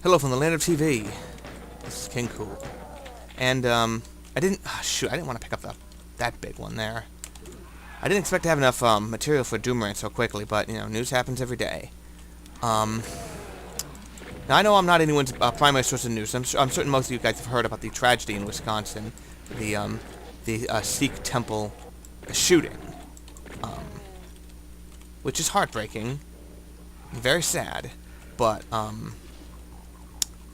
Hello from the land of TV. This is King Cool. And, I didn't want to pick up that big one there. I didn't expect to have enough, material for Doomerang so quickly, but, news happens every day. Now, I know I'm not anyone's primary source of news. I'm certain most of you guys have heard about the tragedy in Wisconsin. The Sikh temple shooting. Which is heartbreaking. Very sad. But,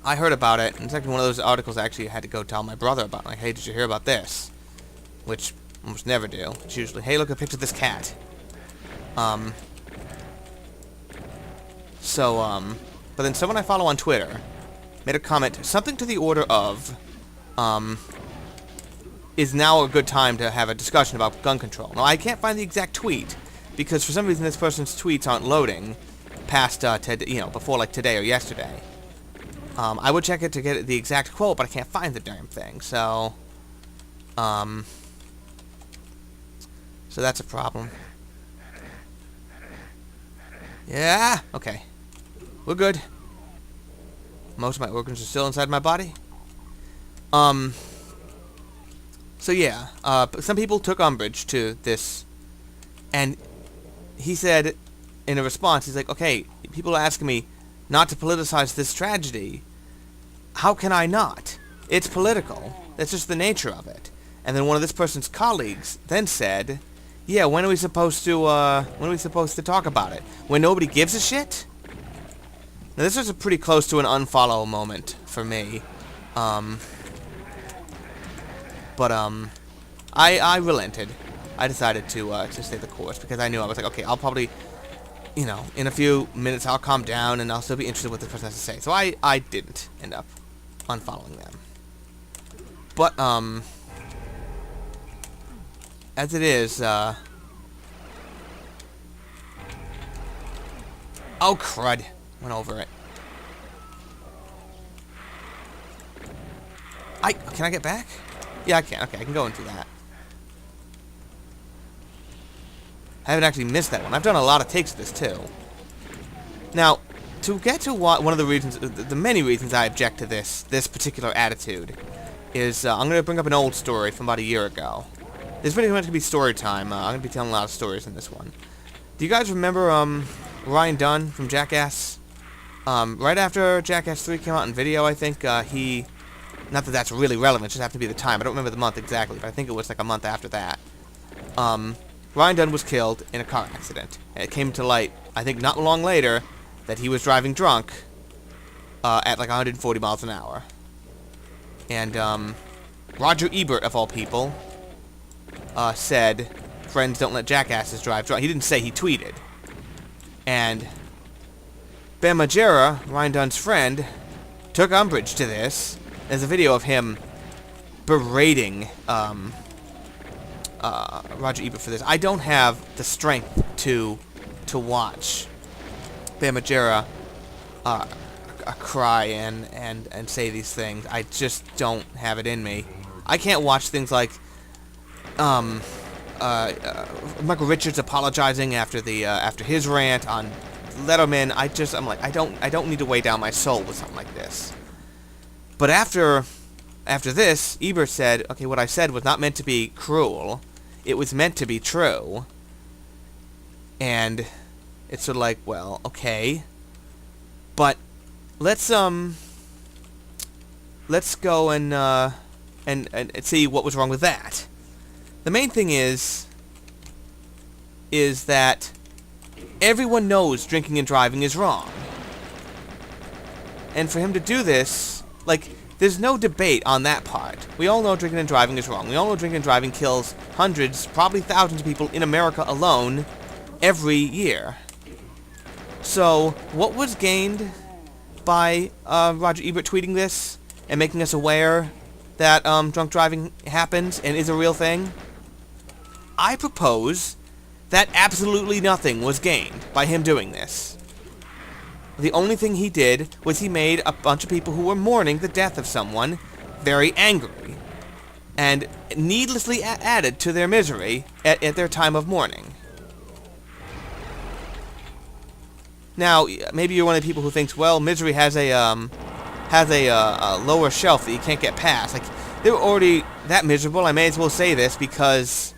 I heard about it, and it's actually one of those articles I actually had to go tell my brother about. Like, hey, did you hear about this? Which I almost never do. It's usually, hey, look, a picture of this cat. But then someone I follow on Twitter made a comment, something to the order of, is now a good time to have a discussion about gun control. Now, I can't find the exact tweet, because for some reason this person's tweets aren't loading past, before, like, today or yesterday. I would check it to get the exact quote, but I can't find the damn thing, so that's a problem. Yeah, okay. We're good. Most of my organs are still inside my body. So yeah, some people took umbrage to this, and he said, in a response, he's like, okay, people are asking me not to politicize this tragedy. How can I not? It's political. That's just the nature of it. And then one of this person's colleagues then said, yeah, when are we supposed to talk about it? When nobody gives a shit? Now this was pretty close to an unfollow moment for me. I relented. I decided to stay the course because I knew I was like, okay, I'll probably, in a few minutes I'll calm down and I'll still be interested in what this person has to say. So I didn't end up unfollowing them. But, as it is, oh crud, went over it. Can I get back? Yeah, I can. Okay, I can go into that. I haven't actually missed that one. I've done a lot of takes of this, too. Now, to get to one of the reasons, the many reasons I object to this particular attitude, is I'm going to bring up an old story from about a year ago. This is pretty much going to be story time. I'm going to be telling a lot of stories in this one. Do you guys remember Ryan Dunn from Jackass? Right after Jackass 3 came out in video, I think, he... Not that that's really relevant, it just happened to be the time. I don't remember the month exactly, but I think it was like a month after that. Ryan Dunn was killed in a car accident. And it came to light, I think not long later, that he was driving drunk at like 140 miles an hour. And Roger Ebert, of all people, said, friends don't let jackasses drive drunk. He didn't say, he tweeted. And Ben Majera, Ryan Dunn's friend, took umbrage to this. There's a video of him berating Roger Ebert for this. I don't have the strength to watch Ben Majera cry and say these things. I just don't have it in me. I can't watch things like Michael Richards apologizing after his rant on Letterman. I'm like, I don't need to weigh down my soul with something like this. But after this, Ebert said, okay, what I said was not meant to be cruel. It was meant to be true. And it's sort of like, well, okay. But let's go and see what was wrong with that. The main thing is that everyone knows drinking and driving is wrong. And for him to do this, like, there's no debate on that part. We all know drinking and driving is wrong. We all know drinking and driving kills hundreds, probably thousands of people in America alone every year. So, what was gained by Roger Ebert tweeting this and making us aware that drunk driving happens and is a real thing? I propose that absolutely nothing was gained by him doing this. The only thing he did was he made a bunch of people who were mourning the death of someone very angry, and needlessly added to their misery at their time of mourning. Now, maybe you're one of the people who thinks, well, misery has a has a lower shelf that you can't get past. Like, they were already that miserable. I may as well say this because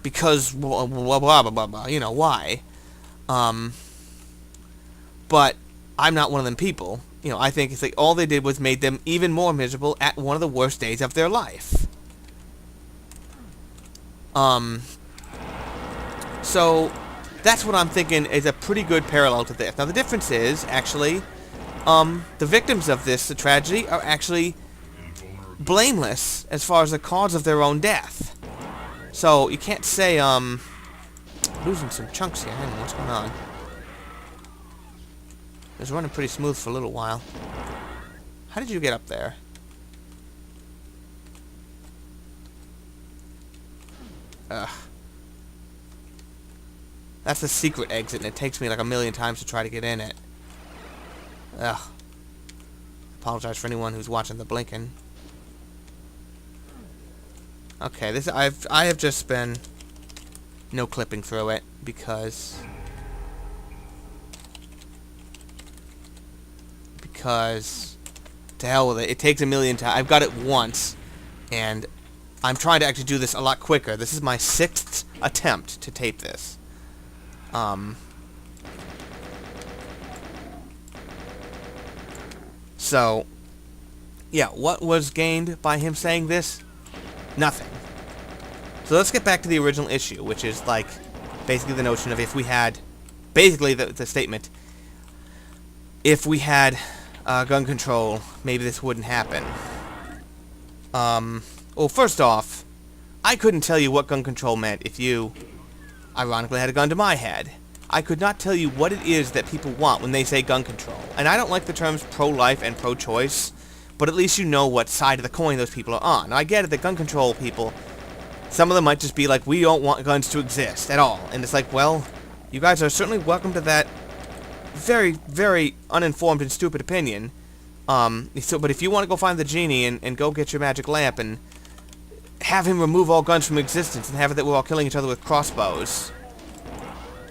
blah blah blah blah blah. You know why? But I'm not one of them people. You know, I think it's like all they did was made them even more miserable at one of the worst days of their life. So that's what I'm thinking is a pretty good parallel to this. Now the difference is actually, the victims of this tragedy are actually blameless as far as the cause of their own death. So you can't say, losing some chunks here. Hang on, what's going on? It was running pretty smooth for a little while. How did you get up there? Ugh. That's the secret exit, and it takes me like a million times to try to get in it. Ugh. Apologize for anyone who's watching the blinking. Okay, this I have just been no clipping through it because to hell with it. It takes a million times. I've got it once, and I'm trying to actually do this a lot quicker. This is my 6th attempt to tape this. So, yeah, what was gained by him saying this? Nothing. So let's get back to the original issue, which is, like, basically the notion of if we had, basically the statement, if we had gun control, maybe this wouldn't happen. Well, first off, I couldn't tell you what gun control meant if you, ironically, had a gun to my head. I could not tell you what it is that people want when they say gun control. And I don't like the terms pro-life and pro-choice, but at least you know what side of the coin those people are on. Now, I get it, the gun control people, some of them might just be like, we don't want guns to exist at all. And it's like, well, you guys are certainly welcome to that very, very uninformed and stupid opinion. But if you want to go find the genie and go get your magic lamp and have him remove all guns from existence and have it that we're all killing each other with crossbows,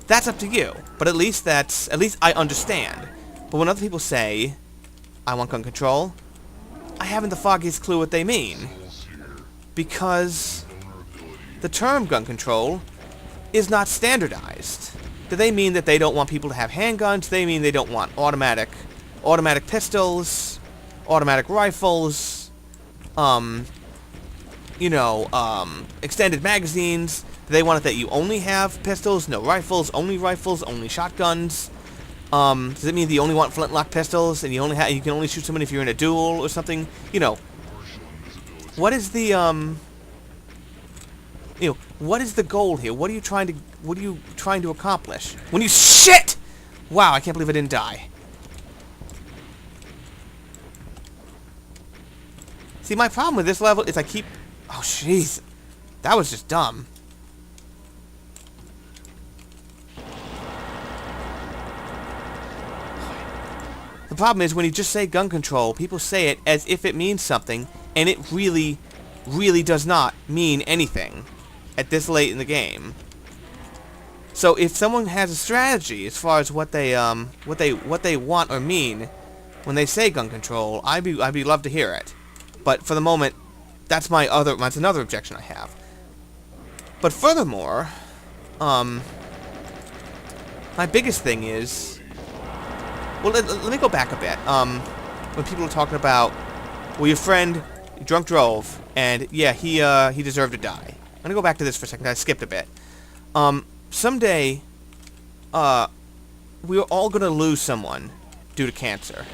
that's up to you. But at least I understand. But when other people say, I want gun control, I haven't the foggiest clue what they mean. Because the term gun control is not standardized. Do they mean that they don't want people to have handguns? Do they mean they don't want automatic pistols, automatic rifles, extended magazines? Do they want it that you only have pistols, no rifles, only shotguns? Does it mean that you only want flintlock pistols and you can only shoot someone if you're in a duel or something? You know, what is the what is the goal here? What are you trying to accomplish? When you shit! Wow, I can't believe I didn't die. See, my problem with this level is I keep... Oh, jeez. That was just dumb. The problem is when you just say gun control, people say it as if it means something, and it really, really does not mean anything at this late in the game. So if someone has a strategy as far as what they want or mean when they say gun control, I'd be love to hear it. But for the moment, that's another objection I have. But furthermore, my biggest thing is, well, let me go back a bit. When people are talking about, well, your friend drunk drove, and yeah, he deserved to die. I'm gonna go back to this for a second. I skipped a bit. Someday, we're all gonna lose someone due to cancer.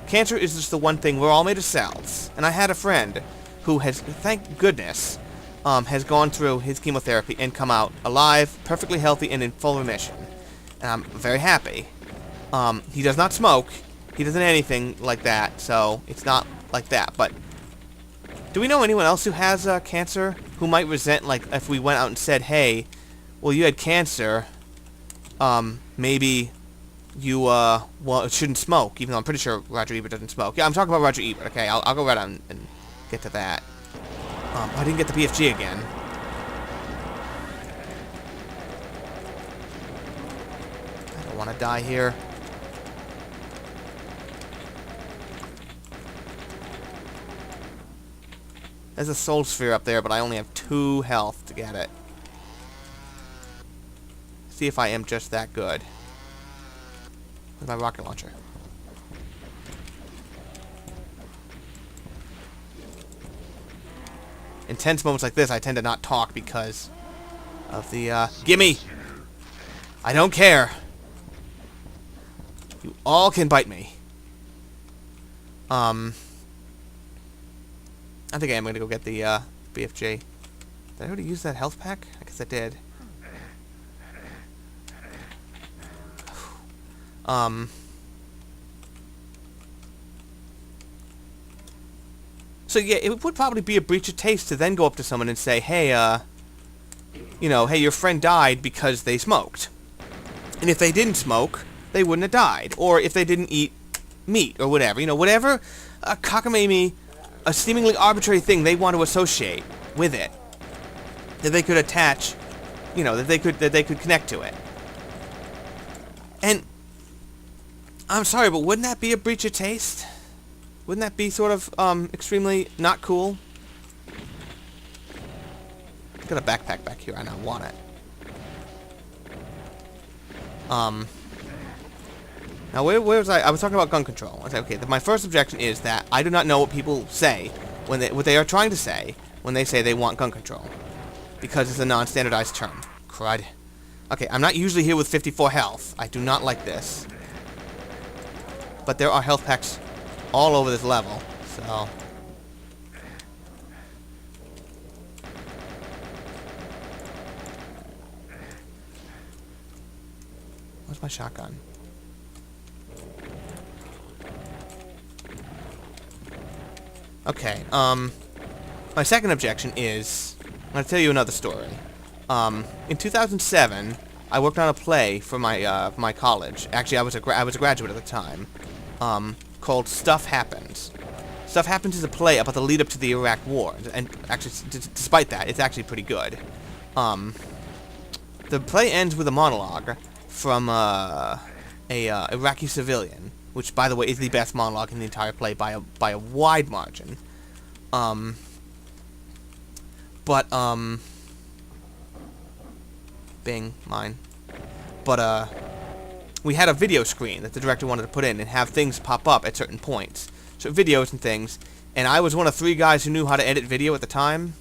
Cancer is just the one thing. We're all made of cells. And I had a friend who has, thank goodness, has gone through his chemotherapy and come out alive, perfectly healthy, and in full remission. And I'm very happy. He does not smoke. He doesn't anything like that, so it's not like that. But do we know anyone else who has cancer who might resent, like, if we went out and said, hey, well, you had cancer, maybe you, shouldn't smoke, even though I'm pretty sure Roger Ebert doesn't smoke. Yeah, I'm talking about Roger Ebert, okay? I'll go right on and get to that. I didn't get the PFG again. I don't want to die here. There's a soul sphere up there, but I only have 2 health to get it. See if I am just that good. Where's my rocket launcher? In tense moments like this, I tend to not talk because of the, gimme! I don't care! You all can bite me. I think I am going to go get the, BFG. Did I already use that health pack? I guess I did. So yeah, it would probably be a breach of taste to then go up to someone and say, hey, you know, hey, your friend died because they smoked. And if they didn't smoke, they wouldn't have died. Or if they didn't eat meat or whatever. You know, whatever a cockamamie, a seemingly arbitrary thing they want to associate with it, that they could attach, you know, that they could connect to it. And I'm sorry, but wouldn't that be a breach of taste? Wouldn't that be sort of extremely not cool? Got a backpack back here, and I want it. Now where was I? I was talking about gun control. I said, okay, my first objection is that I do not know what people say when what they are trying to say when they say they want gun control, because it's a non-standardized term. Crud. Okay, I'm not usually here with 54 health. I do not like this. But there are health packs all over this level, so... Where's my shotgun? Okay, my second objection is... I'm going to tell you another story. In 2007, I worked on a play for my college. Actually, I was a graduate at the time. Called Stuff Happens. Stuff Happens is a play about the lead up to the Iraq War, and actually, despite that, it's actually pretty good. The play ends with a monologue from a Iraqi civilian, which, by the way, is the best monologue in the entire play by a wide margin. Bing, mine. But we had a video screen that the director wanted to put in and have things pop up at certain points. So videos and things. And I was one of 3 guys who knew how to edit video at the time.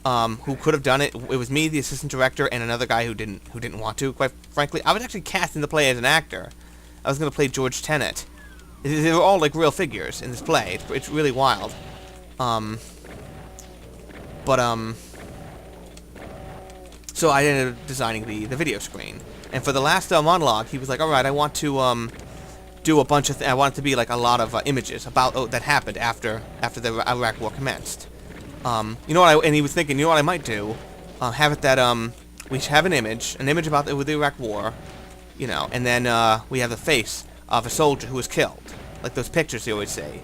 Who could have done it. It was me, the assistant director, and another guy who didn't want to, quite frankly. I was actually cast in the play as an actor. I was going to play George Tenet. They were all like real figures in this play. It's really wild. So I ended up designing the video screen. And for the last monologue, he was like, "All right, I want to do a bunch of I want it to be like a lot of images about that happened after the Iraq War commenced." You know what? And he was thinking, you know what I might do? Have it that we have an image about the Iraq War, you know, and then we have the face of a soldier who was killed, like those pictures you always see.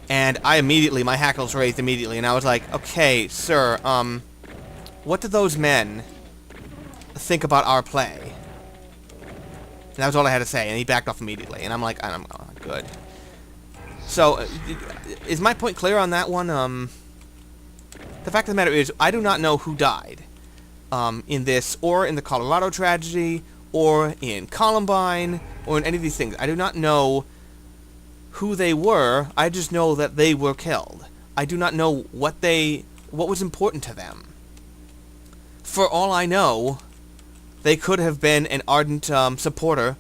And my hackles raised immediately, and I was like, "Okay, sir, what do those men think about our play?" And that was all I had to say, and he backed off immediately. And I'm like, oh, good. So, is my point clear on that one? The fact of the matter is, I do not know who died in this, or in the Colorado tragedy, or in Columbine, or in any of these things. I do not know who they were. I just know that they were killed. I do not know what was important to them. For all I know, they could have been an ardent supporter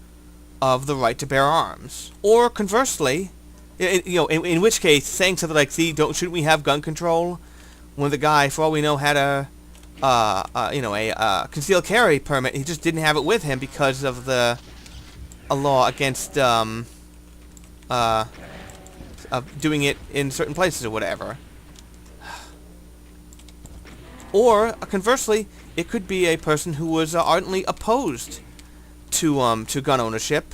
of the right to bear arms. Or conversely, in which case, saying something like, "See, shouldn't we have gun control?" When the guy, for all we know, had a concealed carry permit, he just didn't have it with him because of a law against doing it in certain places or whatever. Or conversely, it could be a person who was ardently opposed to gun ownership,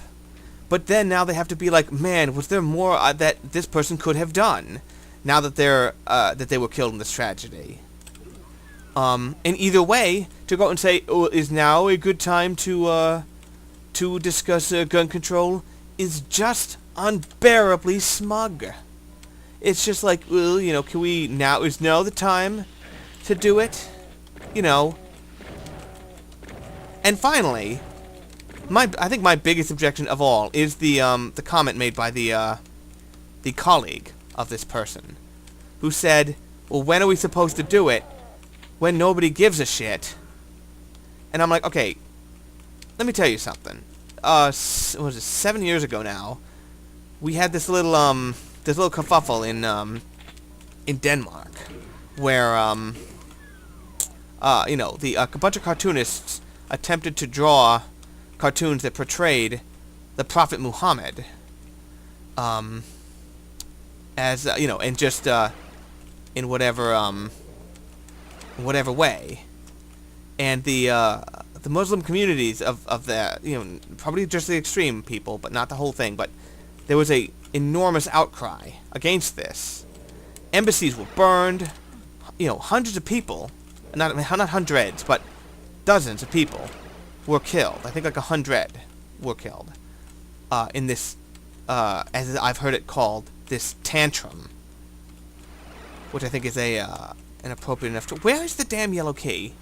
but then now they have to be like, man, was there more that this person could have done now that they were killed in this tragedy? And either way, to go out and say, "Oh, is now a good time to discuss gun control," is just unbearably smug. it's just like, well, can we now? Is now the time to do it? And finally, I think my biggest objection of all is the comment made by the colleague of this person, who said, well, when are we supposed to do it? When nobody gives a shit. And I'm like, okay, let me tell you something. What was it, 7 years ago now, we had this little kerfuffle in Denmark, where a bunch of cartoonists attempted to draw cartoons that portrayed the Prophet Muhammad, as and just in whatever way, and the Muslim communities of the probably just the extreme people, but not the whole thing, but there was a enormous outcry against this. Embassies were burned. Hundreds of people, not hundreds, but dozens of people were killed. I think like 100 were killed in this, as I've heard it called, this tantrum, which I think is an appropriate enough term. Where is the damn yellow key?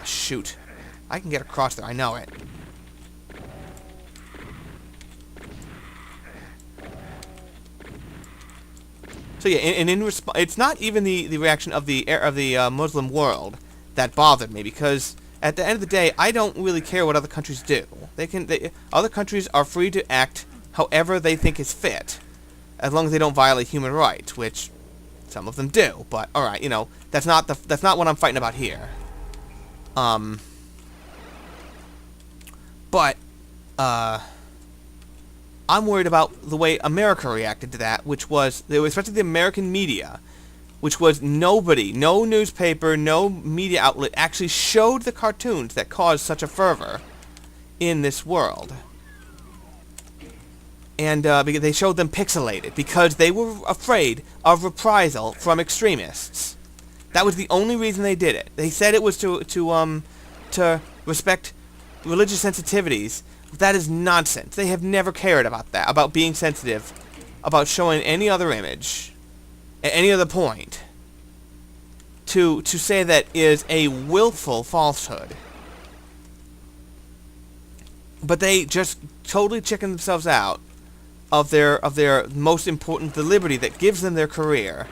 Shoot. I can get across there, I know it. So yeah, and in response, it's not even the reaction of the Muslim world that bothered me, because at the end of the day, I don't really care what other countries do. Other countries are free to act however they think is fit, as long as they don't violate human rights, which some of them do. But all right, that's not what I'm fighting about here. But I'm worried about the way America reacted to that, which was, especially the American media, which was no newspaper, no media outlet actually showed the cartoons that caused such a fervor in this world. And because they showed them pixelated, because they were afraid of reprisal from extremists. That was the only reason they did it. They said it was to respect religious sensitivities. That is nonsense. They have never cared about that, about being sensitive, about showing any other image, at any other point. To say that is a willful falsehood. But they just totally chicken themselves out of their most important, the liberty that gives them their career.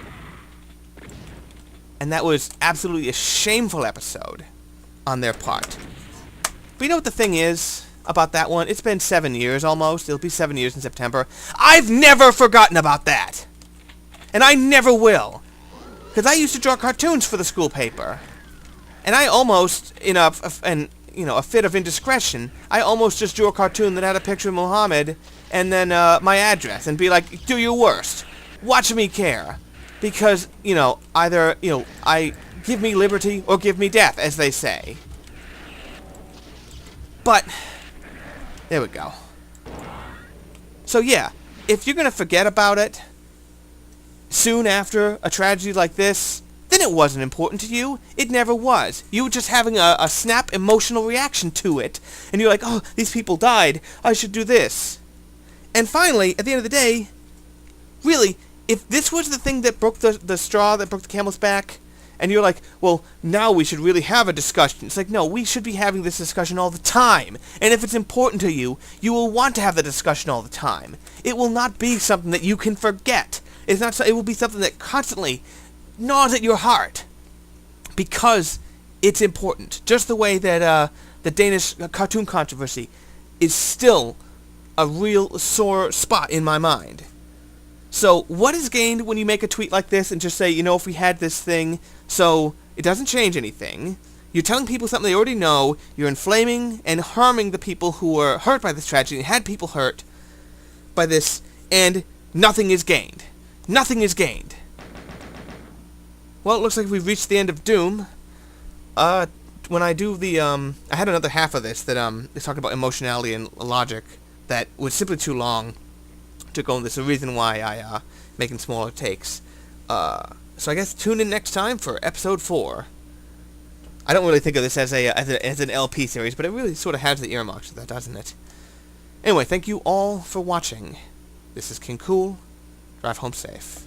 And that was absolutely a shameful episode on their part. But you know what the thing is about that one? It's been 7 years almost. It'll be 7 years in September. I've never forgotten about that. And I never will. Because I used to draw cartoons for the school paper. And I almost, in a fit of indiscretion, I almost just drew a cartoon that had a picture of Muhammad and then my address and be like, do your worst. Watch me care. Because, either, I give me liberty or give me death, as they say. But, there we go. So yeah, if you're going to forget about it soon after a tragedy like this, then it wasn't important to you. It never was. You were just having a snap emotional reaction to it. And you're like, oh, these people died. I should do this. And finally, at the end of the day, really, if this was the thing that broke the straw, that broke the camel's back, and you're like, well, now we should really have a discussion. It's like, no, we should be having this discussion all the time. And if it's important to you, you will want to have the discussion all the time. It will not be something that you can forget. It will be something that constantly gnaws at your heart. Because it's important. Just the way that the Danish cartoon controversy is still a real sore spot in my mind. So, what is gained when you make a tweet like this and just say, if we had this thing, so it doesn't change anything. You're telling people something they already know. You're inflaming and harming the people who were hurt by this tragedy and had people hurt by this, and nothing is gained. Nothing is gained. Well, it looks like we've reached the end of Doom. When I do the, I had another half of this that, is talking about emotionality and logic that was simply too long to go into. This is the reason why I making smaller takes. So I guess tune in next time for episode 4. I don't really think of this as an LP series, but it really sort of has the earmarks of that, doesn't it? Anyway, thank you all for watching. This is King Cool. Drive home safe.